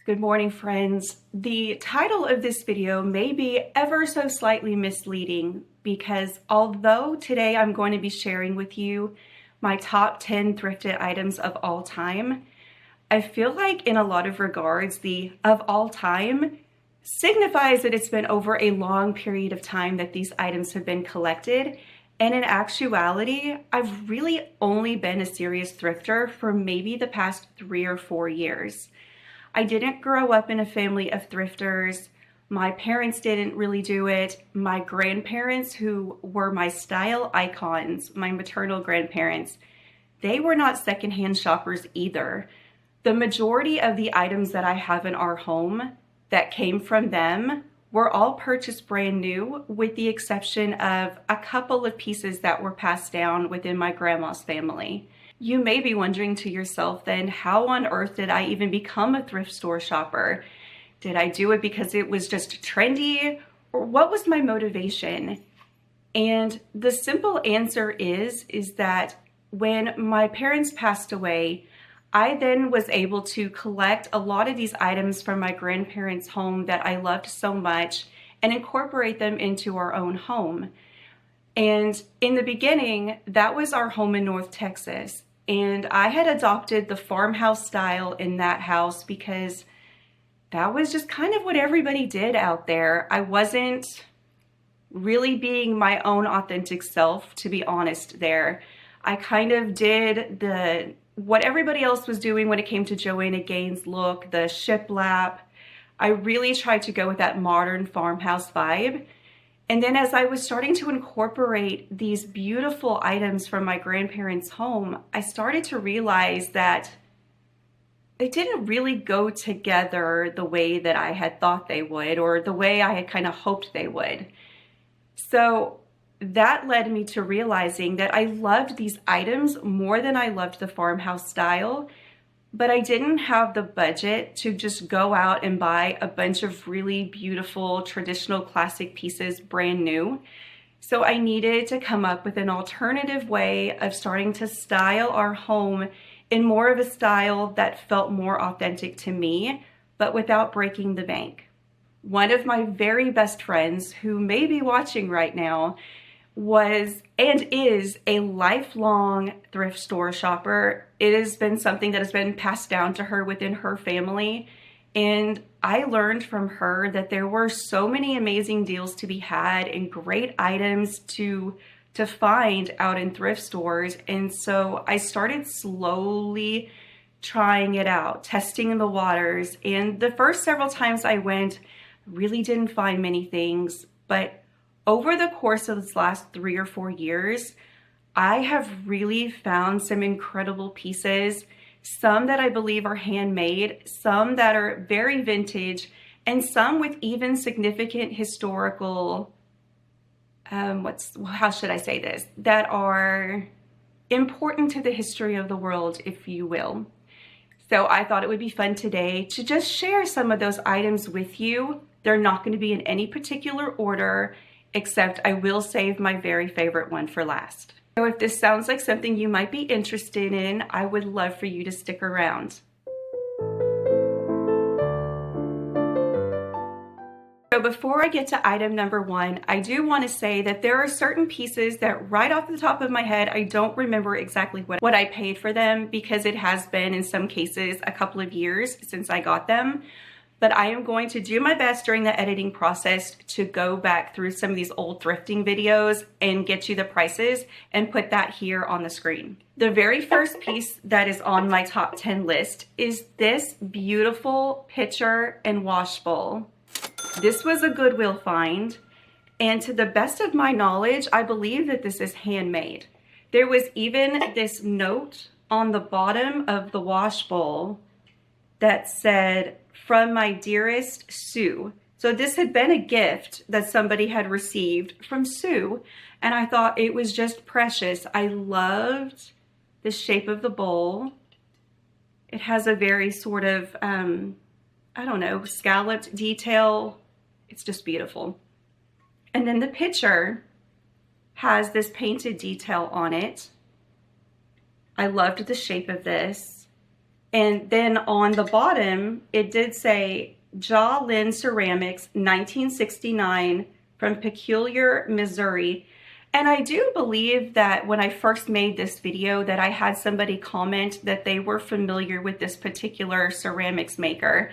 Good morning, friends. The title of this video may be ever so slightly misleading because although today I'm going to be sharing with you my top 10 thrifted items of all time, I feel like in a lot of regards, the of all time signifies that it's been over a long period of time that these items have been collected. And in actuality, I've really only been a serious thrifter for maybe the past 3 or 4 years. I didn't grow up in a family of thrifters. My parents didn't really do it. My grandparents, who were my style icons, my maternal grandparents, they were not secondhand shoppers either. The majority of the items that I have in our home that came from them were all purchased brand new, with the exception of a couple of pieces that were passed down within my grandma's family. You may be wondering to yourself then, how on earth did I even become a thrift store shopper? Did I do it because it was just trendy? Or what was my motivation? And the simple answer is that when my parents passed away, I then was able to collect a lot of these items from my grandparents' home that I loved so much and incorporate them into our own home. And in the beginning, that was our home in North Texas. And I had adopted the farmhouse style in that house because that was just kind of what everybody did out there. I wasn't really being my own authentic self, to be honest there. I kind of did what everybody else was doing when it came to Joanna Gaines' look, the shiplap. I really tried to go with that modern farmhouse vibe. And then as I was starting to incorporate these beautiful items from my grandparents' home, I started to realize that they didn't really go together the way that I had thought they would, or the way I had kind of hoped they would. So that led me to realizing that I loved these items more than I loved the farmhouse style, but I didn't have the budget to just go out and buy a bunch of really beautiful traditional classic pieces brand new. So I needed to come up with an alternative way of starting to style our home in more of a style that felt more authentic to me, but without breaking the bank. One of my very best friends, who may be watching right now, was and is a lifelong thrift store shopper. It has been something that has been passed down to her within her family. And I learned from her that there were so many amazing deals to be had and great items to find out in thrift stores. And so I started slowly trying it out, testing the waters. And the first several times I went, really didn't find many things, but over the course of this last 3 or 4 years, I have really found some incredible pieces, some that I believe are handmade, some that are very vintage, and some with even significant historical, how should I say this, that are important to the history of the world, if you will. So I thought it would be fun today to just share some of those items with you. They're not going to be in any particular order, except I will save my very favorite one for last. So if this sounds like something you might be interested in, I would love for you to stick around. So before I get to item number 1, I do want to say that there are certain pieces that right off the top of my head, I don't remember exactly what I paid for them, because it has been in some cases a couple of years since I got them. But I am going to do my best during the editing process to go back through some of these old thrifting videos and get you the prices and put that here on the screen. The very first piece that is on my top 10 list is this beautiful pitcher and wash bowl. This was a Goodwill find, and to the best of my knowledge, I believe that this is handmade. There was even this note on the bottom of the wash bowl that said, "From my dearest Sue." So this had been a gift that somebody had received from Sue, and I thought it was just precious. I loved the shape of the bowl. It has a very sort of, I don't know, scalloped detail. It's just beautiful. And then the pitcher has this painted detail on it. I loved the shape of this. And then on the bottom, it did say Jaw Lynn Ceramics, 1969, from Peculiar, Missouri. And I do believe that when I first made this video that I had somebody comment that they were familiar with this particular ceramics maker.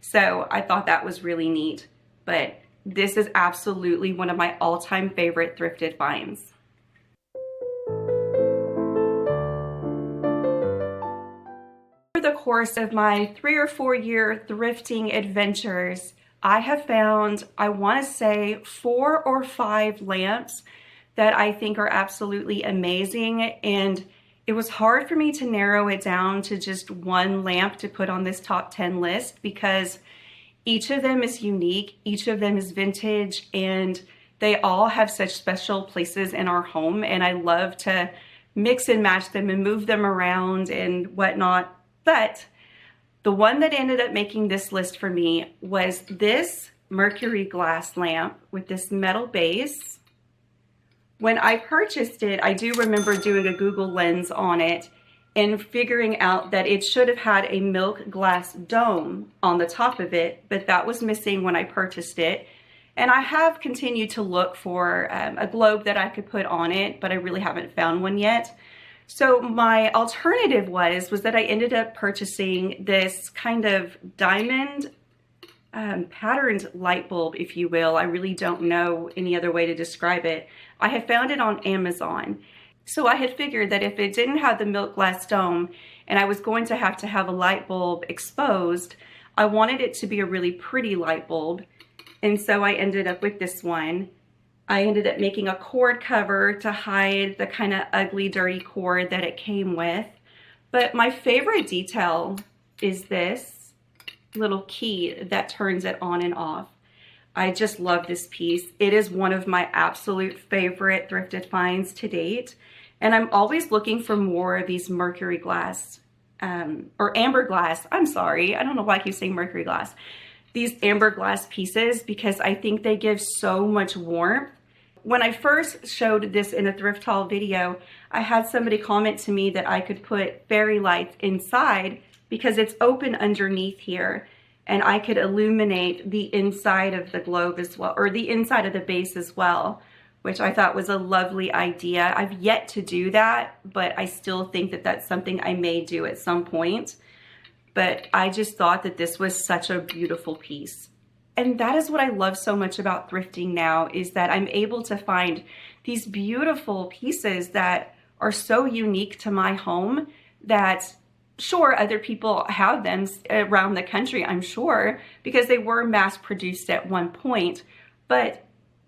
So I thought that was really neat. But this is absolutely one of my all-time favorite thrifted finds. Over the course of my 3 or 4 year thrifting adventures, I have found, I want to say, 4 or 5 lamps that I think are absolutely amazing. And it was hard for me to narrow it down to just one lamp to put on this top 10 list because each of them is unique, each of them is vintage, and they all have such special places in our home. And I love to mix and match them and move them around and whatnot. But the one that ended up making this list for me was this mercury glass lamp with this metal base. When I purchased it, I do remember doing a Google lens on it and figuring out that it should have had a milk glass dome on the top of it, but that was missing when I purchased it. And I have continued to look for a globe that I could put on it, but I really haven't found one yet. So my alternative was that I ended up purchasing this kind of diamond patterned light bulb, if you will. I really don't know any other way to describe it. I had found it on Amazon. So I had figured that if it didn't have the milk glass dome and I was going to have a light bulb exposed, I wanted it to be a really pretty light bulb. And so I ended up with this one. I ended up making a cord cover to hide the kind of ugly, dirty cord that it came with. But my favorite detail is this little key that turns it on and off. I just love this piece. It is one of my absolute favorite thrifted finds to date. And I'm always looking for more of these mercury glass, or amber glass. I'm sorry. I don't know why I keep saying mercury glass. These amber glass pieces, because I think they give so much warmth. When I first showed this in a thrift haul video, I had somebody comment to me that I could put fairy lights inside because it's open underneath here, and I could illuminate the inside of the globe as well, or the inside of the base as well, which I thought was a lovely idea. I've yet to do that, but I still think that that's something I may do at some point. But I just thought that this was such a beautiful piece. And that is what I love so much about thrifting now, is that I'm able to find these beautiful pieces that are so unique to my home that, sure, other people have them around the country, I'm sure, because they were mass produced at one point, but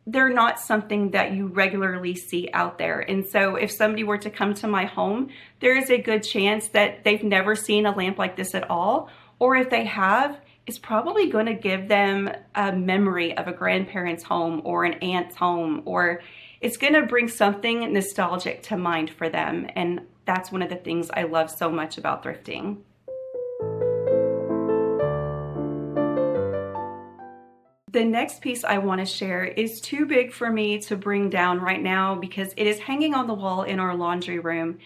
they're not something that you regularly see out there. And so if somebody were to come to my home, there is a good chance that they've never seen a lamp like this at all, or if they have, it's probably going to give them a memory of a grandparent's home or an aunt's home, or it's going to bring something nostalgic to mind for them. And that's one of the things I love so much about thrifting. The next piece I want to share is too big for me to bring down right now because it is hanging on the wall in our laundry room.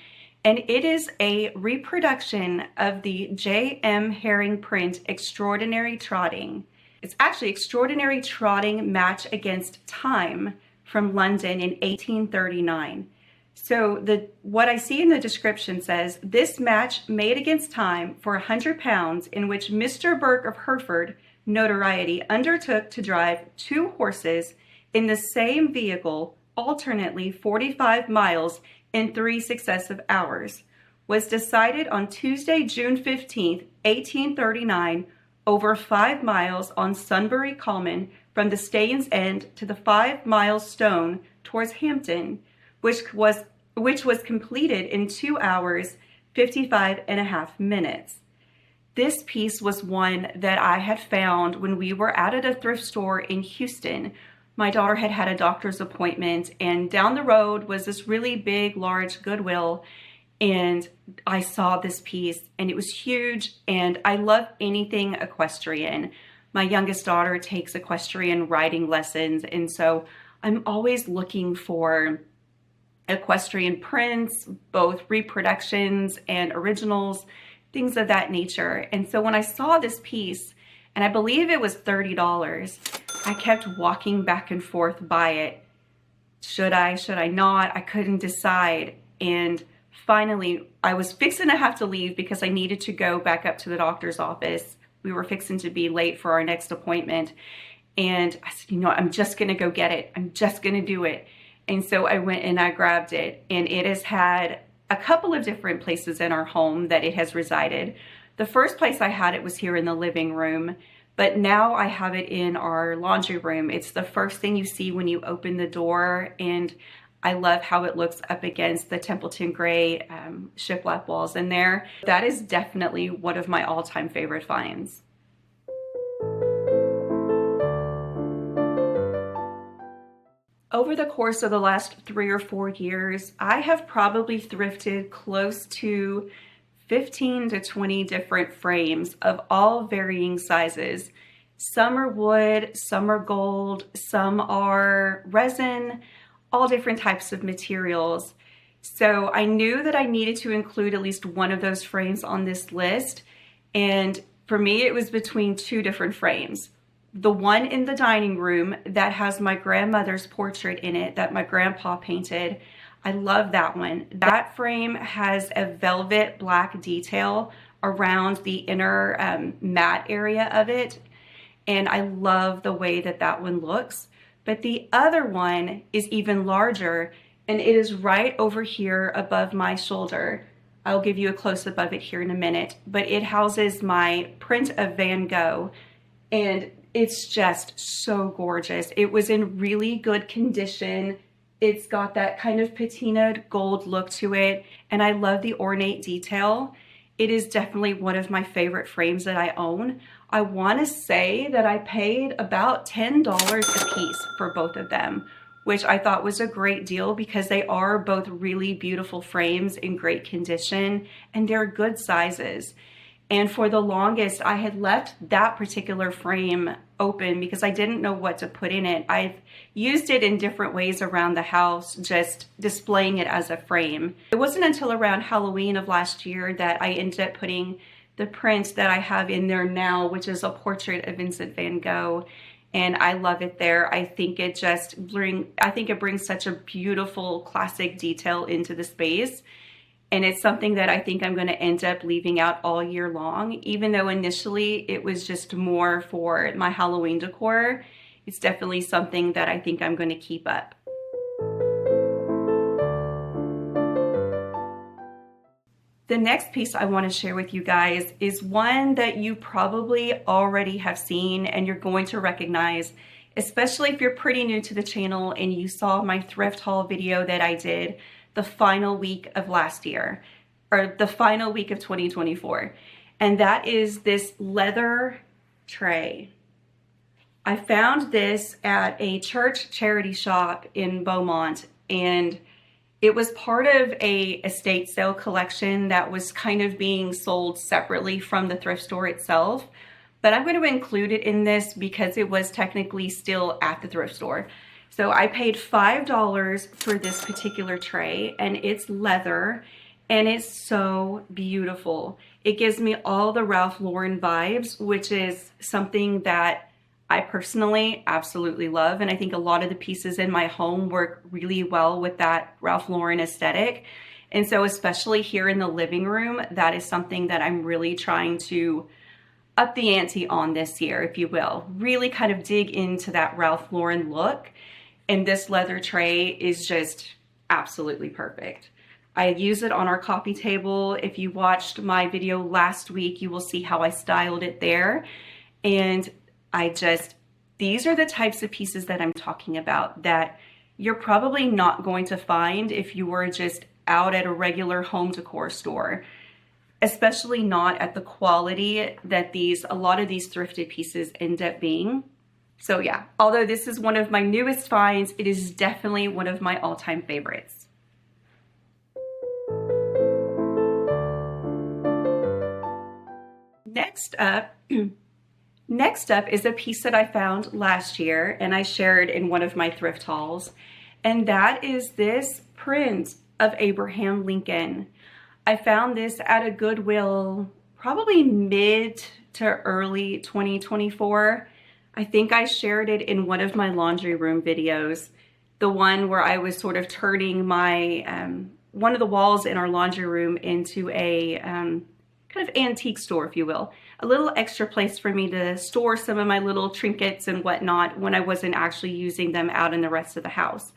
And it is a reproduction of the J.M. Herring print Extraordinary Trotting. It's actually Extraordinary Trotting Match Against Time from London in 1839. So what I see in the description says, this match made against time for 100 pounds in which Mr. Burke of Hereford, notoriety, undertook to drive 2 horses in the same vehicle alternately 45 miles in 3 successive hours, was decided on Tuesday, June 15th, 1839, over 5 miles on Sunbury Common from the Staines End to the 5 Mile Stone towards Hampton, which was completed in 2 hours, 55.5 minutes. This piece was one that I had found when we were out at a thrift store in Houston. My daughter had had a doctor's appointment, and down the road was this really big, large Goodwill, and I saw this piece, and it was huge, and I love anything equestrian. My youngest daughter takes equestrian riding lessons, and so I'm always looking for equestrian prints, both reproductions and originals, things of that nature. And so when I saw this piece, and I believe it was $30, I kept walking back and forth by it. Should I not? I couldn't decide. And finally, I was fixing to have to leave because I needed to go back up to the doctor's office. We were fixing to be late for our next appointment. And I said, you know what, I'm just gonna go get it. I'm just gonna do it. And so I went and I grabbed it. And it has had a couple of different places in our home that it has resided. The first place I had it was here in the living room, but now I have it in our laundry room. It's the first thing you see when you open the door, and I love how it looks up against the Templeton gray shiplap walls in there. That is definitely one of my all-time favorite finds. Over the course of the last 3 or 4 years, I have probably thrifted close to 15 to 20 different frames of all varying sizes. Some are wood, some are gold, some are resin, all different types of materials. So I knew that I needed to include at least one of those frames on this list. And for me, it was between 2 different frames. The one in the dining room that has my grandmother's portrait in it that my grandpa painted. I love that one. That frame has a velvet black detail around the inner mat area of it. And I love the way that that one looks. But the other one is even larger, and it is right over here above my shoulder. I'll give you a close-up of it here in a minute, but it houses my print of Van Gogh, and it's just so gorgeous. It was in really good condition. It's got that kind of patinaed gold look to it, and I love the ornate detail. It is definitely one of my favorite frames that I own. I want to say that I paid about $10 a piece for both of them, which I thought was a great deal because they are both really beautiful frames in great condition, and they're good sizes. And for the longest, I had left that particular frame open because I didn't know what to put in it. I've used it in different ways around the house, just displaying it as a frame. It wasn't until around Halloween of last year that I ended up putting the print that I have in there now, which is a portrait of Vincent van Gogh. And I love it there. I think it brings such a beautiful classic detail into the space. And it's something that I think I'm going to end up leaving out all year long, even though initially it was just more for my Halloween decor. It's definitely something that I think I'm going to keep up. The next piece I want to share with you guys is one that you probably already have seen and you're going to recognize, especially if you're pretty new to the channel and you saw my thrift haul video that I did the final week of last year, or the final week of 2024. And that is this leather tray. I found this at a church charity shop in Beaumont, and it was part of a estate sale collection that was kind of being sold separately from the thrift store itself. But I'm going to include it in this because it was technically still at the thrift store. So I paid $5 for this particular tray, and it's leather, and it's so beautiful. It gives me all the Ralph Lauren vibes, which is something that I personally absolutely love. And I think a lot of the pieces in my home work really well with that Ralph Lauren aesthetic. And so especially here in the living room, that is something that I'm really trying to up the ante on this year, if you will. Really kind of dig into that Ralph Lauren look. And this leather tray is just absolutely perfect. I use it on our coffee table. If you watched my video last week, you will see how I styled it there. And these are the types of pieces that I'm talking about that you're probably not going to find if you were just out at a regular home decor store, especially not at the quality that a lot of these thrifted pieces end up being. So yeah, although this is one of my newest finds, it is definitely one of my all-time favorites. Next up is a piece that I found last year and I shared in one of my thrift hauls, and that is this print of Abraham Lincoln. I found this at a Goodwill probably mid to early 2024. I think I shared it in one of my laundry room videos, the one where I was sort of turning my, one of the walls in our laundry room into a kind of antique store, if you will. A little extra place for me to store some of my little trinkets and whatnot when I wasn't actually using them out in the rest of the house.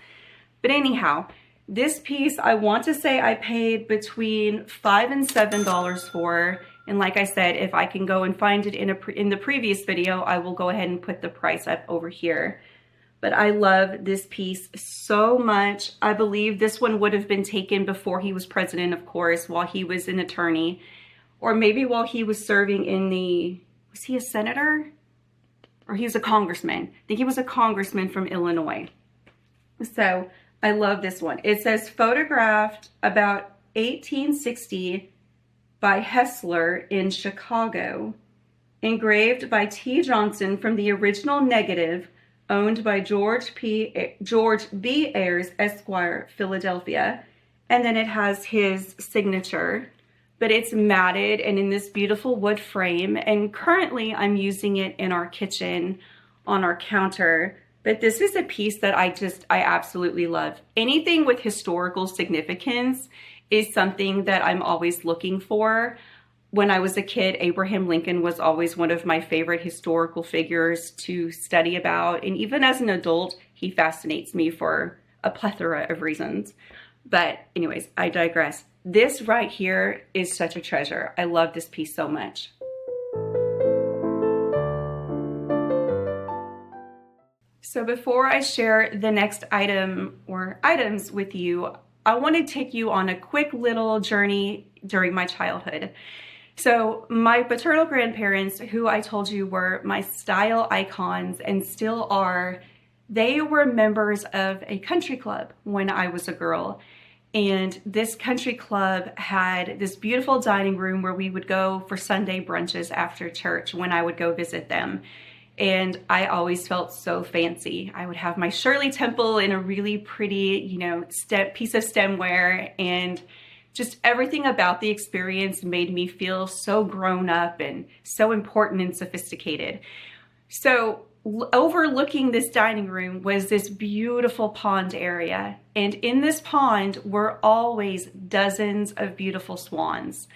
But anyhow, this piece, I want to say I paid between $5 and $7 for. And like I said, if I can go and find it in the previous video, I will go ahead and put the price up over here. But I love this piece so much. I believe this one would have been taken before he was president, of course, while he was an attorney. Or maybe while he was serving in the, was he a senator? Or he was a congressman. I think he was a congressman from Illinois. So I love this one. It says photographed about 1860 by Hessler in Chicago. Engraved by T. Johnson from the original negative owned by George B. Ayres, Esquire, Philadelphia. And then it has his signature. But it's matted and in this beautiful wood frame. And currently I'm using it in our kitchen on our counter. But this is a piece that I absolutely love. Anything with historical significance is something that I'm always looking for. When I was a kid, Abraham Lincoln was always one of my favorite historical figures to study about. And even as an adult, he fascinates me for a plethora of reasons. But anyways, I digress. This right here is such a treasure. I love this piece so much. So before I share the next item or items with you, I want to take you on a quick little journey during my childhood. So my paternal grandparents, who I told you were my style icons and still are, they were members of a country club when I was a girl. And this country club had this beautiful dining room where we would go for Sunday brunches after church when I would go visit them. And I always felt so fancy. I would have my Shirley Temple in a really pretty, piece of stemware, and just everything about the experience made me feel so grown up and so important and sophisticated. So overlooking this dining room was this beautiful pond area. And in this pond were always dozens of beautiful swans.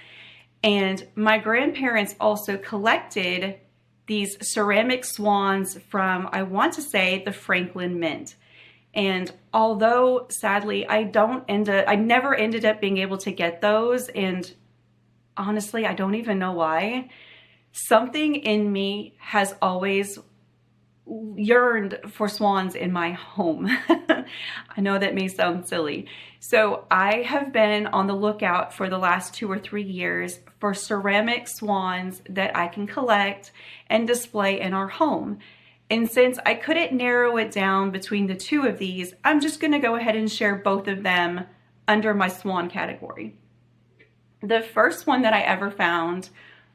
And my grandparents also collected these ceramic swans from, I want to say, the Franklin Mint. And although sadly, I never ended up being able to get those. And honestly, I don't even know why. Something in me has always yearned for swans in my home. I know that may sound silly. So I have been on the lookout for the last 2 or 3 years for ceramic swans that I can collect and display in our home. And since I couldn't narrow it down between the two of these, I'm just going to go ahead and share both of them under my swan category. The first one that I ever found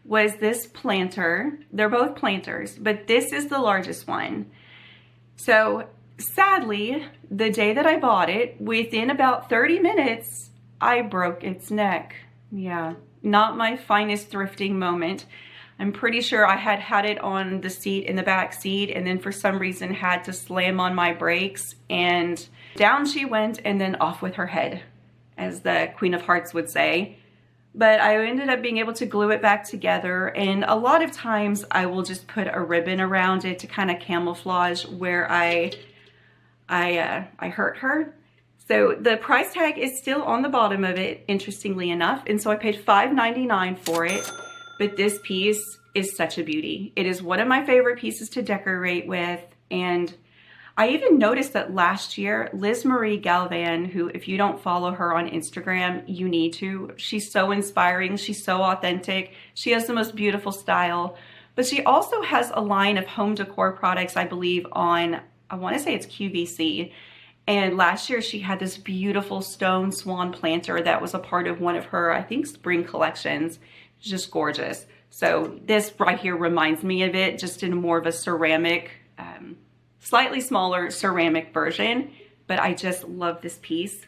was this planter. They're both planters, but this is the largest one. So sadly, the day that I bought it, within about 30 minutes, I broke its neck. Yeah, not my finest thrifting moment. I'm pretty sure I had it on the seat in the back seat, and then for some reason had to slam on my brakes, and down she went and then off with her head, as the Queen of Hearts would say. But I ended up being able to glue it back together, and a lot of times I will just put a ribbon around it to kind of camouflage where I hurt her. So the price tag is still on the bottom of it, interestingly enough, and so I paid $5.99 for it. But this piece is such a beauty. It is one of my favorite pieces to decorate with, and I even noticed that last year, Liz Marie Galvan, who, if you don't follow her on Instagram, you need to. She's so inspiring. She's so authentic. She has the most beautiful style. But she also has a line of home decor products, I believe, on, I want to say it's QVC. And last year, she had this beautiful stone swan planter that was a part of one of her, I think, spring collections. It's just gorgeous. So this right here reminds me of it, just in more of a ceramic, slightly smaller ceramic version, but I just love this piece.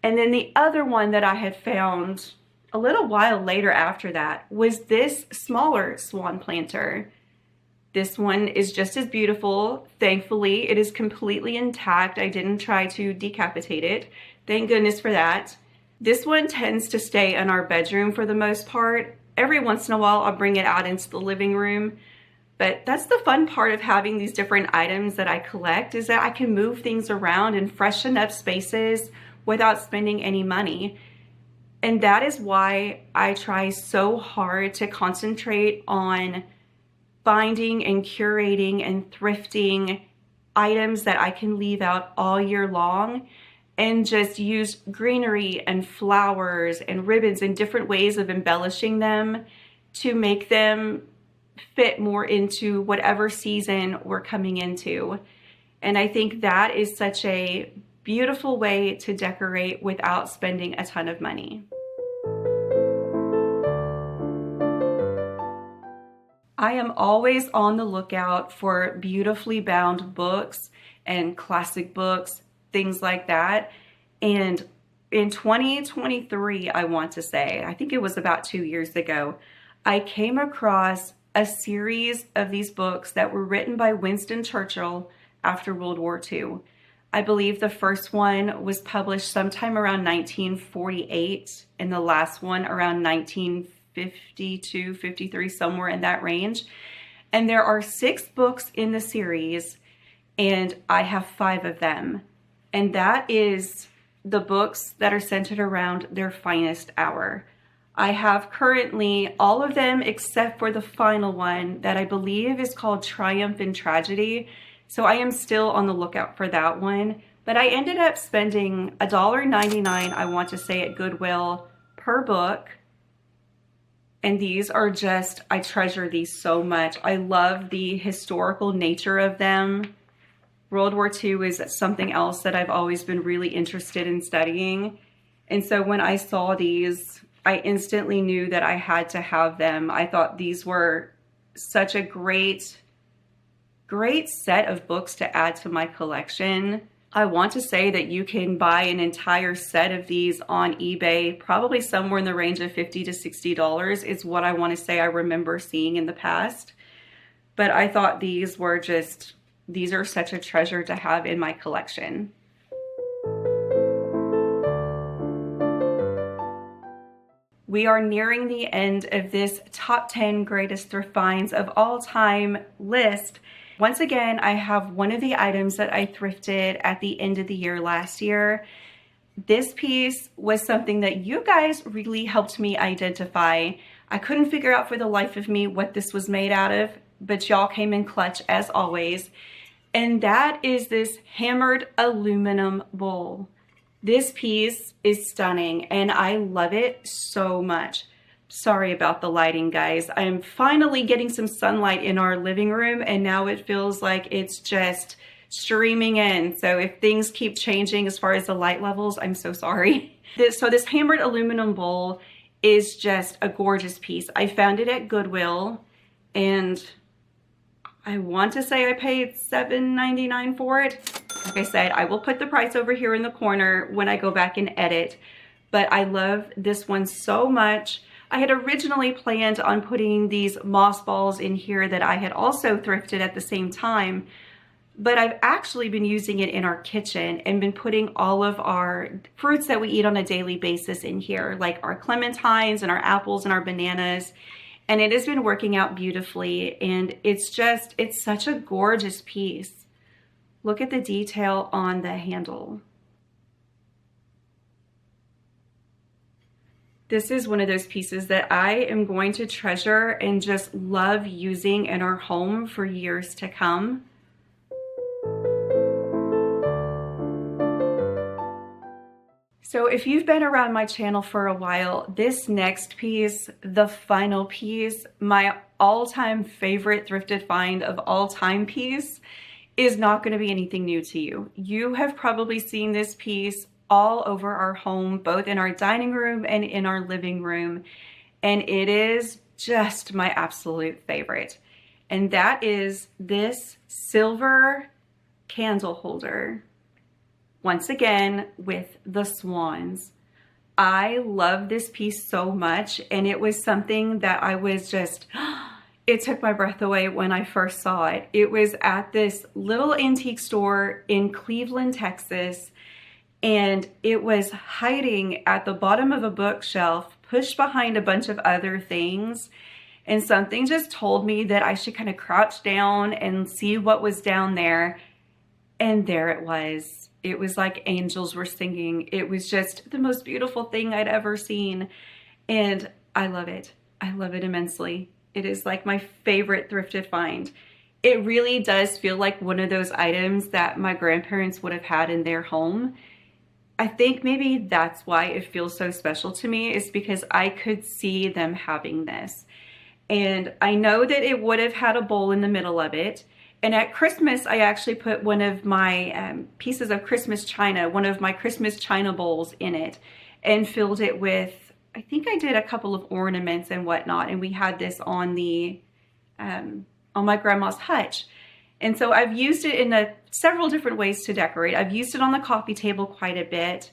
And then the other one that I had found a little while later after that was this smaller swan planter. This one is just as beautiful. Thankfully, it is completely intact. I didn't try to decapitate it. Thank goodness for that. This one tends to stay in our bedroom for the most part. Every once in a while, I'll bring it out into the living room. But that's the fun part of having these different items that I collect, is that I can move things around and freshen up spaces without spending any money. And that is why I try so hard to concentrate on finding and curating and thrifting items that I can leave out all year long, and just use greenery and flowers and ribbons and different ways of embellishing them to make them fit more into whatever season we're coming into. And I think that is such a beautiful way to decorate without spending a ton of money. I am always on the lookout for beautifully bound books and classic books, things like that. And in 2023, I want to say, I think it was about 2 years ago, I came across a series of these books that were written by Winston Churchill after World War II. I believe the first one was published sometime around 1948 and the last one around 1952, 53, somewhere in that range. And there are 6 books in the series, and I have 5 of them. And that is the books that are centered around their finest hour. I have currently all of them except for the final one that I believe is called Triumph and Tragedy. So I am still on the lookout for that one. But I ended up spending $1.99, I want to say, at Goodwill per book. And these are just, I treasure these so much. I love the historical nature of them. World War II is something else that I've always been really interested in studying. And so when I saw these, I instantly knew that I had to have them. I thought these were such a great set of books to add to my collection. I want to say that you can buy an entire set of these on eBay, probably somewhere in the range of $50 to $60 is what I want to say I remember seeing in the past. But I thought these were just, these are such a treasure to have in my collection. We are nearing the end of this top 10 greatest thrift finds of all time list. Once again, I have one of the items that I thrifted at the end of the year last year. This piece was something that you guys really helped me identify. I couldn't figure out for the life of me what this was made out of, but y'all came in clutch as always. And that is this hammered aluminum bowl. This piece is stunning and I love it so much. Sorry about the lighting, guys. I am finally getting some sunlight in our living room and now it feels like it's just streaming in. So if things keep changing as far as the light levels, I'm so sorry. So this hammered aluminum bowl is just a gorgeous piece. I found it at Goodwill and I want to say I paid $7.99 for it. Like I said, I will put the price over here in the corner when I go back and edit, but I love this one so much. I had originally planned on putting these moss balls in here that I had also thrifted at the same time, but I've actually been using it in our kitchen and been putting all of our fruits that we eat on a daily basis in here, like our clementines and our apples and our bananas. And it has been working out beautifully. And it's such a gorgeous piece. Look at the detail on the handle. This is one of those pieces that I am going to treasure and just love using in our home for years to come. So if you've been around my channel for a while, this next piece, the final piece, my all-time favorite thrifted find of all time piece, is not going to be anything new to you. You have probably seen this piece all over our home, both in our dining room and in our living room, and it is just my absolute favorite. And that is this silver candle holder. Once again, with the swans. I love this piece so much, and it was something that I was just, it took my breath away when I first saw it. It was at this little antique store in Cleveland, Texas, and it was hiding at the bottom of a bookshelf, pushed behind a bunch of other things. And something just told me that I should kind of crouch down and see what was down there. And there it was. It was like angels were singing. It was just the most beautiful thing I'd ever seen. And I love it. I love it immensely. It is like my favorite thrifted find. It really does feel like one of those items that my grandparents would have had in their home. I think maybe that's why it feels so special to me, is because I could see them having this. And I know that it would have had a bowl in the middle of it. And at Christmas, I actually put one of my pieces of Christmas china, one of my Christmas china bowls in it, and filled it with, I think I did a couple of ornaments and whatnot. And we had this on the, on my grandma's hutch. And so I've used it in several different ways to decorate. I've used it on the coffee table quite a bit.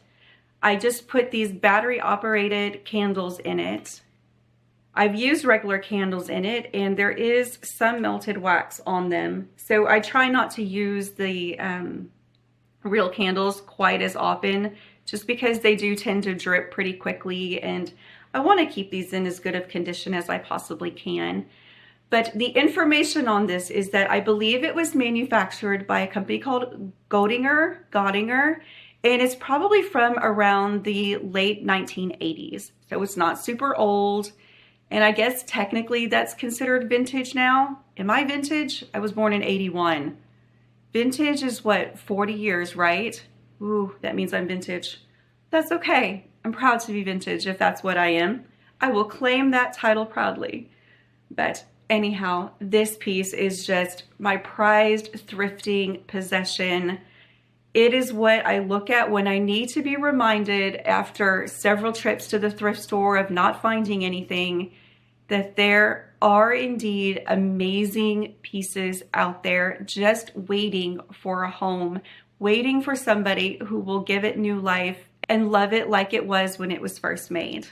I just put these battery operated candles in it. I've used regular candles in it, and there is some melted wax on them. So I try not to use the real candles quite as often, just because they do tend to drip pretty quickly, and I want to keep these in as good of condition as I possibly can. But the information on this is that I believe it was manufactured by a company called Godinger, and it's probably from around the late 1980s. So it's not super old. And I guess technically that's considered vintage now. Am I vintage? I was born in 81. Vintage is what, 40 years, right? Ooh, that means I'm vintage. That's okay. I'm proud to be vintage if that's what I am. I will claim that title proudly. But anyhow, this piece is just my prized thrifting possession. It is what I look at when I need to be reminded after several trips to the thrift store of not finding anything, that there are indeed amazing pieces out there just waiting for a home, waiting for somebody who will give it new life and love it like it was when it was first made.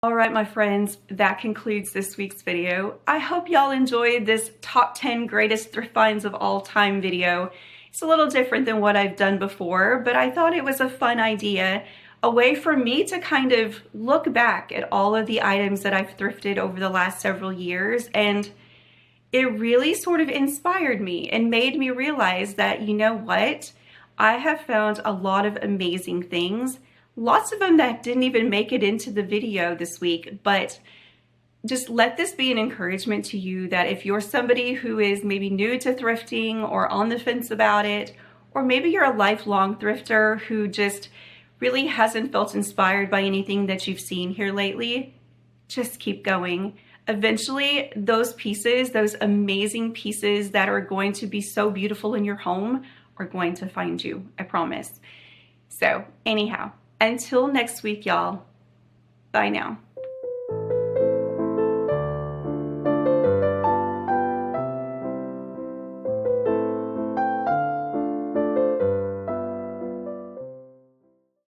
All right, my friends, that concludes this week's video. I hope y'all enjoyed this top 10 greatest thrift finds of all time video. It's a little different than what I've done before, but I thought it was a fun idea, a way for me to kind of look back at all of the items that I've thrifted over the last several years, and it really sort of inspired me and made me realize that, you know what? I have found a lot of amazing things. Lots of them that didn't even make it into the video this week, but just let this be an encouragement to you that if you're somebody who is maybe new to thrifting or on the fence about it, or maybe you're a lifelong thrifter who just really hasn't felt inspired by anything that you've seen here lately, just keep going. Eventually, those pieces, those amazing pieces that are going to be so beautiful in your home are going to find you, I promise. So anyhow, until next week, y'all, bye now.